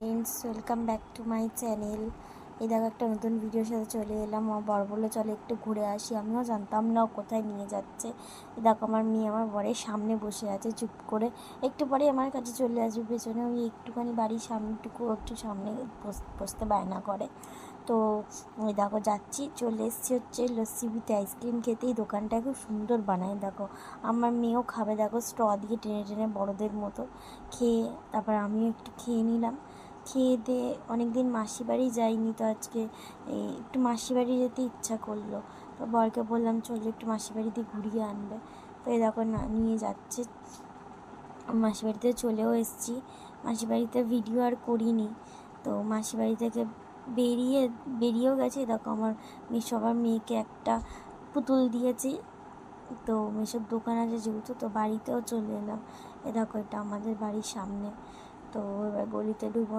Friends, welcome back to my channel. এই দেখো একটা নতুন ভিডিওর সাথে চলে এলাম। আমার বর বললো চলে একটু ঘুরে আসি। আমিও জানতাম না ও কোথায় নিয়ে যাচ্ছে। এই দেখো আমার মেয়ে আমার বরের সামনে বসে আছে চুপ করে। একটু পরে আমার কাছে চলে আসবে পেছনে। ওই একটুখানি বাড়ির সামনেটুকু একটু সামনে বসতে বায়না করে। তো ওই দেখো যাচ্ছি, চলে এসেছি হচ্ছে লস্যিবিতে আইসক্রিম খেতে। এই দোকানটা খুব সুন্দর বানায় দেখো। আমার মেয়েও খাবে দেখো, স্ট্র দিয়ে টেনে টেনে বড়দের মতো খেয়ে। তারপর আমিও একটু খেয়ে নিলাম। খেয়ে দিয়ে অনেক দিন মাসি বাড়ি যাইনি, তো আজকে এই একটু মাসি বাড়ি যেতে ইচ্ছা করলো। তো বরকে বললাম চলো একটু মাসি বাড়িতে ঘুরিয়ে আনবে। তো এই দেখো না নিয়ে যাচ্ছে। মাসি বাড়িতে চলেও এসেছি। মাসি বাড়িতে ভিডিও আর করিনি। তো মাসি বাড়ি থেকে বেরিয়েও গেছে। দেখো আমার সবার মেয়েকে একটা পুতুল দিয়েছি। তো এসব দোকান আছে যেহেতু, তো বাড়িতেও চলে এলাম। এ দেখো এটা আমাদের বাড়ির সামনে। তো এবার গলিতে ঢুকবো।